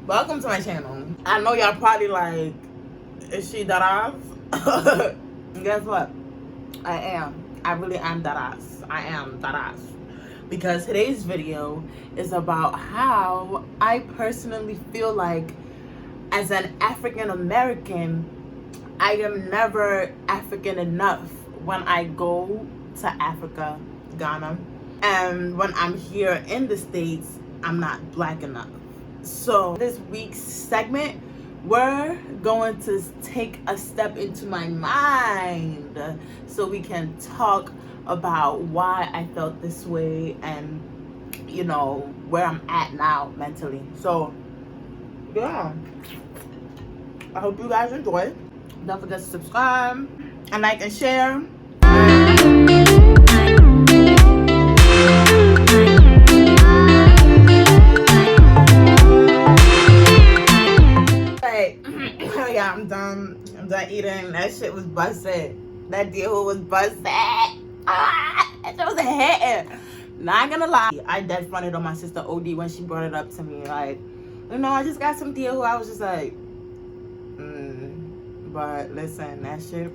Welcome to my channel. I know y'all probably like, is she that ass? Guess what? I am. I really am that ass. I am that ass. Because today's video is about how I personally feel like as an African American, I am never African enough when I go to Africa, Ghana. And when I'm here in the States, I'm not black enough. So this week's segment, we're going to take a step into my mind so we can talk about why I felt this way and, you know, where I'm at now mentally. So, yeah. I hope you guys enjoy. Don't forget to subscribe and like and share. Yeah, I'm done eating. That shit was busted. That deal was busted. That shit was hitting. Not gonna lie, I dead fronted on my sister OD when she brought it up to me. Like, you know, I just got some deal. I was just like, but listen, that shit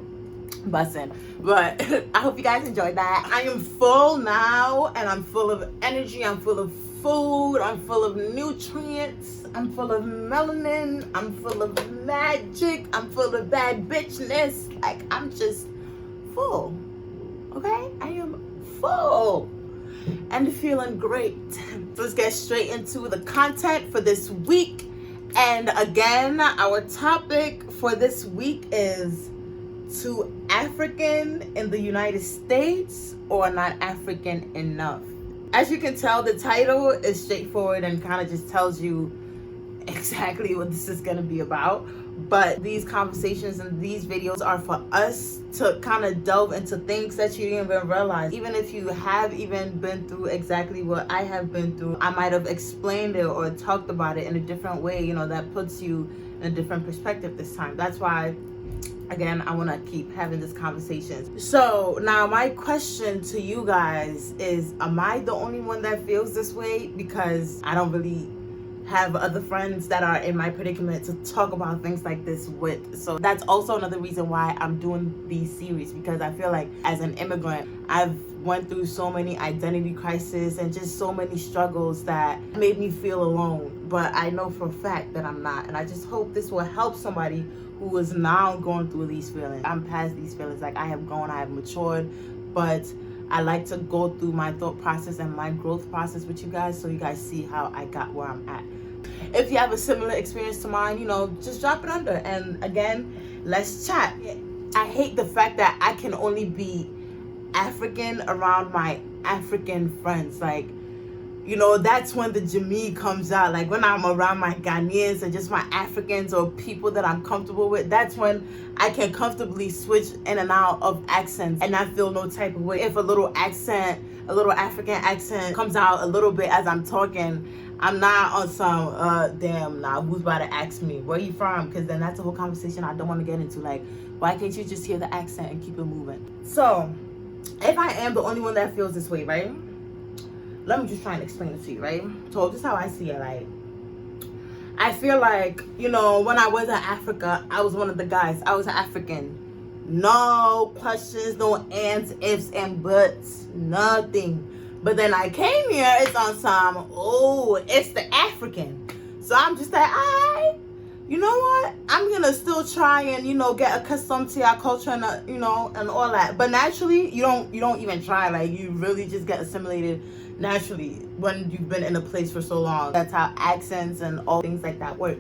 busting. But I hope you guys enjoyed that. I am full now, and I'm full of energy. I'm full of food. I'm full of nutrients. I'm full of melanin. I'm full of magic. I'm full of bad bitchness. Like, I'm just full. Okay? I am full and feeling great. Let's get straight into the content for this week. And again, our topic for this week is too African in the United States or not African enough. As you can tell, the title is straightforward and kind of just tells you exactly what this is going to be about. But these conversations and these videos are for us to kind of delve into things that you didn't even realize. Even if you have even been through exactly what I have been through, I might have explained it or talked about it in a different way, you know, that puts you in a different perspective this time. That's why, again, I want to keep having this conversation. So now my question to you guys is, am I the only one that feels this way? Because I don't really have other friends that are in my predicament to talk about things like this with. So that's also another reason why I'm doing these series, because I feel like as an immigrant, I've went through so many identity crises and just so many struggles that made me feel alone. But I know for a fact that I'm not, and I just hope this will help somebody who is now going through these feelings. I'm past these feelings. Like, I have grown, I have matured, but I like to go through my thought process and my growth process with you guys so you guys see how I got where I'm at. If you have a similar experience to mine, you know, just drop it under. And again, let's chat. I hate the fact that I can only be African around my African friends. Like, you know, that's when the Jamie comes out. Like, when I'm around my Ghanaians and just my Africans or people that I'm comfortable with, that's when I can comfortably switch in and out of accents and not feel no type of way. If a little African accent comes out a little bit as I'm talking, I'm not on some, damn, nah, who's about to ask me, where you from? Because then that's a whole conversation I don't want to get into. Like, why can't you just hear the accent and keep it moving? So, if I am the only one that feels this way, right? Let me just try and explain it to you, right? So this is how I see it. Like, I feel like, you know, when I was in Africa, I was one of the guys. I was African. No questions, no ands, ifs, and buts, nothing. But then I came here, it's on some, oh, it's the African. So I'm just like, you know what? I'm gonna still try and, you know, get accustomed to our culture and, you know, and all that. But naturally, you don't even try. Like, you really just get assimilated naturally when you've been in a place for so long. That's how accents and all things like that work.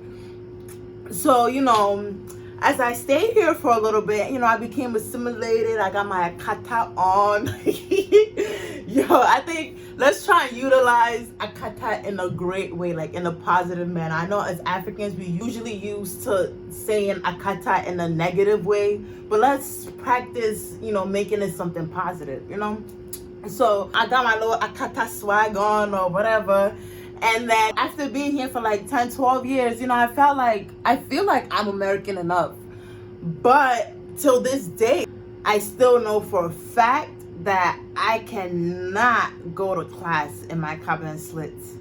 So, you know, as I stayed here for a little bit, you know, I became assimilated. I got my akata on. Yo, I think let's try and utilize akata in a great way, like in a positive manner. I know as Africans, we usually used to saying akata in a negative way, but let's practice, you know, making it something positive, you know? So I got my little akata swag on or whatever. And then after being here for like 10, 12 years, you know, I feel like I'm American enough. But till this day, I still know for a fact that I cannot go to class in my Caribbean slits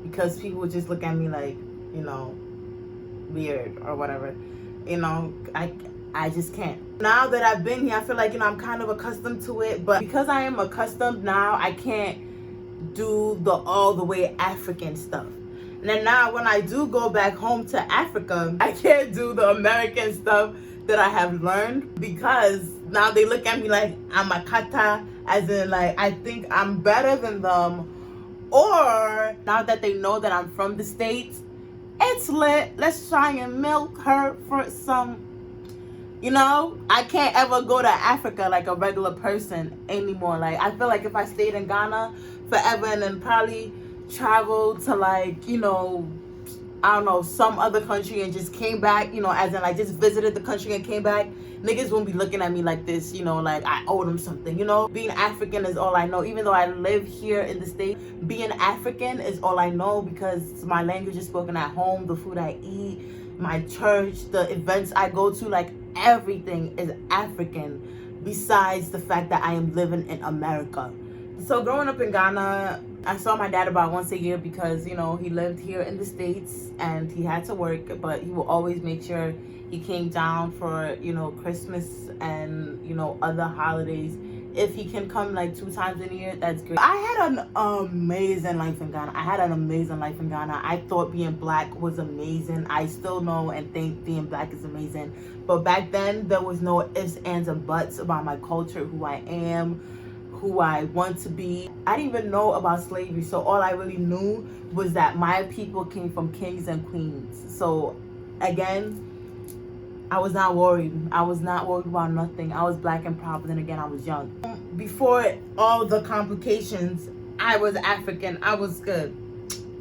because people would just look at me like, you know, weird or whatever. I just can't. Now that I've been here, I feel like, I'm kind of accustomed to it, but because I am accustomed now, I can't do the all the way African stuff. And then now when I do go back home to Africa, I can't do the American stuff that I have learned, because now they look at me like I'm a kata, as in like I think I'm better than them. Or now that they know that I'm from the States, it's lit. Let's try and milk her for some. I can't ever go to Africa like a regular person anymore. Like, I feel like if I stayed in Ghana forever and then probably traveled to like, I don't know, some other country and just came back, as in like just visited the country and came back, niggas won't be looking at me like this, like I owe them something, Being African is all I know. Even though I live here in the States, being African is all I know, because my language is spoken at home, the food I eat, my church, the events I go to, like everything is African, besides the fact that I am living in America. So growing up in Ghana, I saw my dad about once a year because, he lived here in the States and he had to work, but he will always make sure he came down for, Christmas and, other holidays. If he can come like 2 times in a year, that's great. I had an amazing life in Ghana. I thought being black was amazing. I still know and think being black is amazing. But back then, there was no ifs, ands, and buts about my culture, who I am, who I want to be. I didn't even know about slavery, so all I really knew was that my people came from kings and queens. So again, I was not worried. I was not worried about nothing. I was black and proud, but then again, I was young. Before all the complications, I was African. I was good.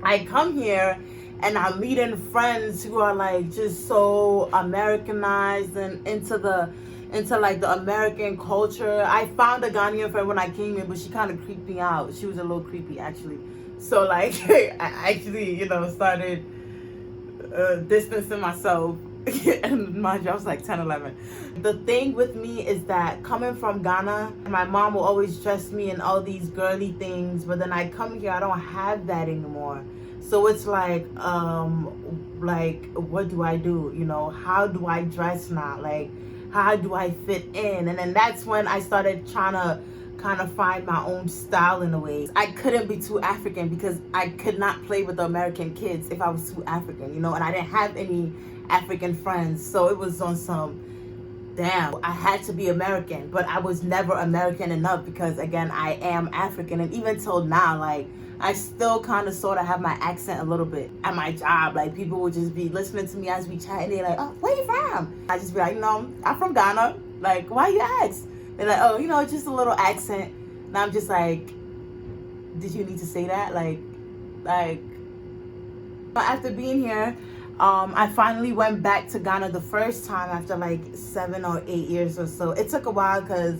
I come here and I'm meeting friends who are like just so Americanized and into like the American culture. I found a Ghanaian friend when I came here, but she kind of creeped me out. She was a little creepy, actually. So like, I actually, started distancing myself. And mind you, I was like 10, 11. The thing with me is that coming from Ghana, my mom will always dress me in all these girly things, but then I come here, I don't have that anymore. So it's like what do I do? How do I dress now? Like, how do I fit in? And then that's when I started trying to kind of find my own style in a way. I couldn't be too African because I could not play with the American kids if I was too African, and I didn't have any African friends. So it was on some, damn, I had to be American, but I was never American enough because, again, I am African. And even till now, like, I still kind of sort of have my accent a little bit at my job. Like, people would just be listening to me as we chat and they're like, oh, where you from? I just be like, I'm from Ghana. Like, why you ask? They're like, oh, it's just a little accent. And I'm just like, did you need to say that? Like, after being here, I finally went back to Ghana the first time after like 7 or 8 years or so. It took a while because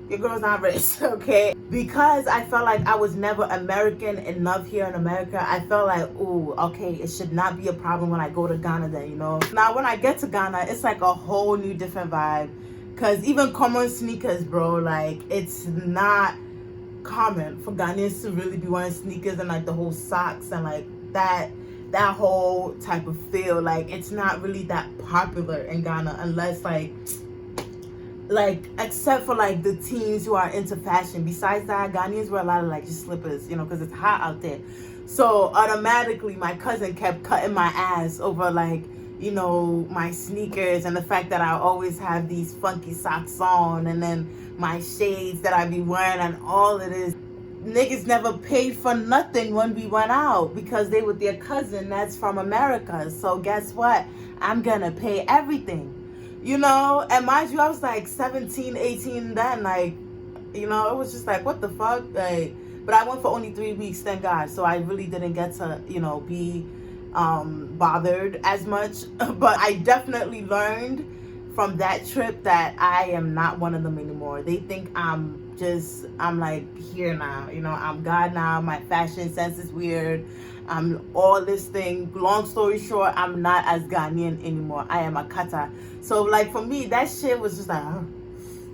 your girl's not rich, okay? Because I felt like I was never American enough here in America, I felt like, ooh, okay, it should not be a problem when I go to Ghana then, Now, when I get to Ghana, it's like a whole new different vibe. Because even common sneakers, bro, like, it's not common for Ghanaians to really be wearing sneakers and like the whole socks and like that whole type of feel. Like, it's not really that popular in Ghana unless like except for like the teens who are into fashion. Besides that, Ghanaians wear a lot of like just slippers, because it's hot out there. So automatically my cousin kept cutting my ass over like, my sneakers and the fact that I always have these funky socks on, and then my shades that I be wearing and all of this. Niggas never paid for nothing when we went out because they with their cousin that's from America. So guess what? I'm gonna pay everything, And mind you, I was like 17, 18 then. Like, it was just like, what the fuck? Like, but I went for only 3 weeks, thank God. So I really didn't get to, be bothered as much. But I definitely learned from that trip that I am not one of them anymore. They think I'm like here now, I'm God now. My fashion sense is weird. I'm all this thing. Long story short, I'm not as Ghanaian anymore. I am a kata. So like for me, that shit was just like,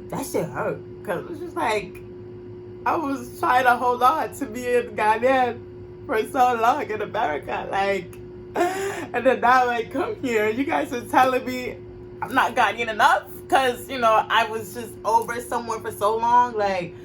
that shit hurt. Cause it was just like, I was trying to hold on to being Ghanaian for so long in America. Like, And then now I come here, you guys are telling me I'm not Ghanaian enough because, you know, I was just over someone for so long. Like,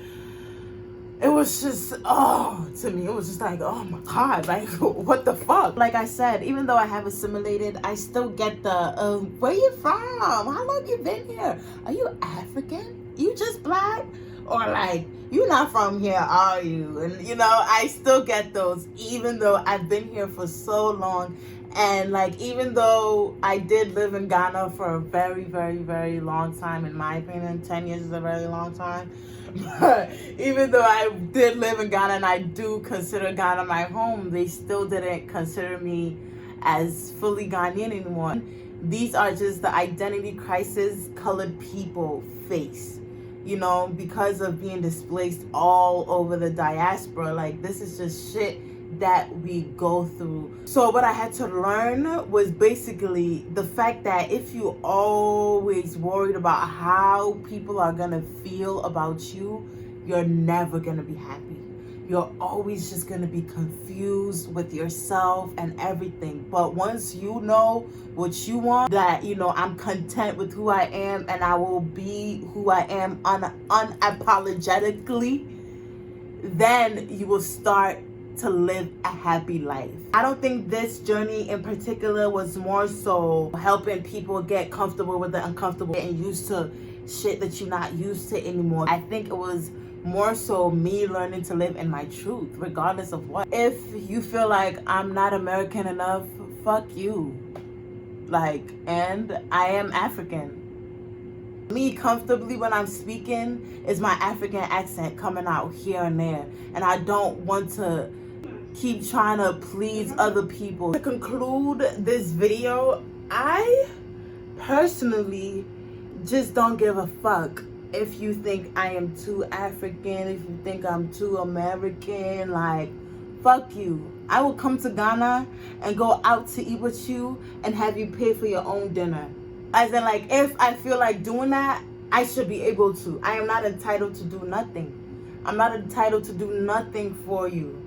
it was just, to me, it was just like, oh my God, like, what the fuck? Like I said, even though I have assimilated, I still get the, where you from? How long you been here? Are you African? You just black? Or like, you not from here, are you? And you know, I still get those, even though I've been here for so long. And like, even though I did live in Ghana for a very, very, very long time, in my opinion, 10 years is a very long time. But even though I did live in Ghana and I do consider Ghana my home, they still didn't consider me as fully Ghanaian anymore. These are just the identity crisis colored people face. You know, because of being displaced all over the diaspora. Like, this is just shit that we go through. So what I had to learn was basically the fact that if you always worried about how people are gonna feel about you, you're never gonna be happy. You're always just gonna be confused with yourself and everything. But once you know what you want, that, you know, I'm content with who I am and I will be who I am unapologetically, then you will start to live a happy life. I don't think this journey in particular was more so helping people get comfortable with the uncomfortable and used to shit that you're not used to anymore. I think it was more so me learning to live in my truth, regardless of what. If you feel like I'm not American enough, fuck you. Like, and I am African. Me comfortably when I'm speaking is my African accent coming out here and there. And I don't want to keep trying to please other people. To conclude this video, I personally just don't give a fuck if you think I am too African, if you think I'm too American. Like, fuck you. I will come to Ghana and go out to eat with you and have you pay for your own dinner. As in, like, if I feel like doing that, I should be able to. I am not entitled to do nothing. I'm not entitled to do nothing for you.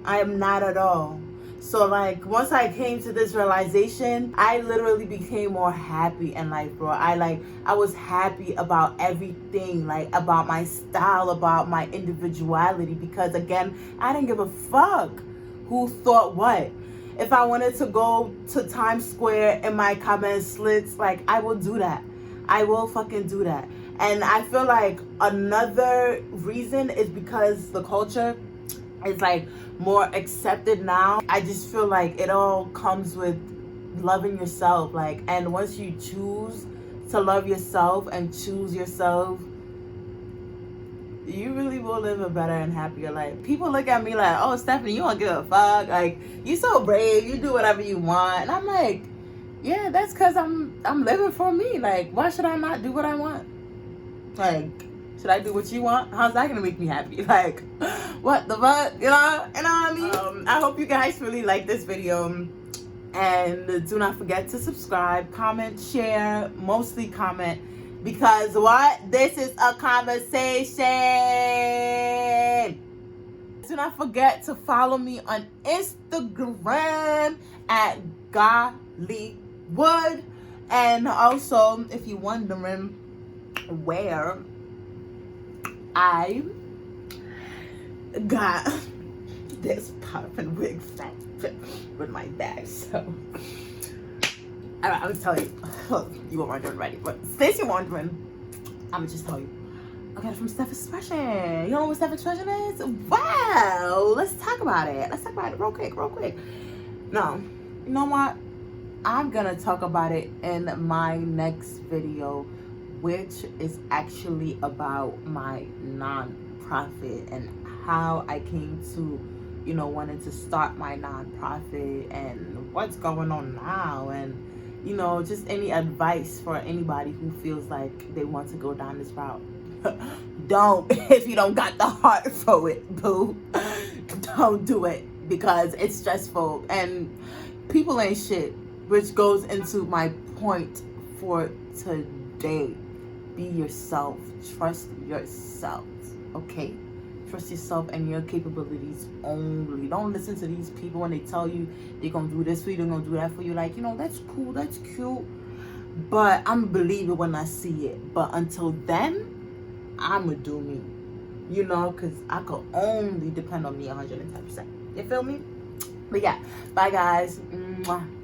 I am not at all. So like, once I came to this realization, I literally became more happy in life, bro. I was happy about everything, like about my style, about my individuality, because again, I didn't give a fuck who thought what. If I wanted to go to Times Square in my comment slits, like, I will do that. I will fucking do that. And I feel like another reason is because the culture is like more accepted now. I just feel like it all comes with loving yourself. Like, and once you choose to love yourself and choose yourself, you really will live a better and happier life. People look at me like, oh, Stephanie, you don't give a fuck. Like, you so brave, you do whatever you want. And I'm like, yeah, that's because I'm living for me. Like, why should I not do what I want? Like, should I do what you want? How's that gonna make me happy? Like, what the fuck? You know what I mean? I hope you guys really like this video. And do not forget to subscribe, comment, share, mostly comment. Because what? This is a conversation. Do not forget to follow me on Instagram at Gollywood. And also, if you're wondering where I got this poppin' wig from with my bag, so I'll tell you. You were wondering already, but since you're wondering, I'm gonna just tell you. I got it from Steph Expression. You know what Steph Expression is? Wow, let's talk about it. Let's talk about it real quick. No, you know what? I'm gonna talk about it in my next video, which is actually about my non-profit and how I came to, you know, wanting to start my non-profit and what's going on now, and, you know, just any advice for anybody who feels like they want to go down this route. Don't, if you don't got the heart for it, boo. Don't do it, because it's stressful and people ain't shit, which goes into my point for today. Be yourself. Trust yourself. Okay? Trust yourself and your capabilities only. Don't listen to these people when they tell you they're gonna do this for you, they're gonna do that for you. Like, that's cool, that's cute, but I'm a believer when I see it. But until then, I'ma do me, because I could only depend on me 110%. You feel me? But yeah, bye guys. Mwah.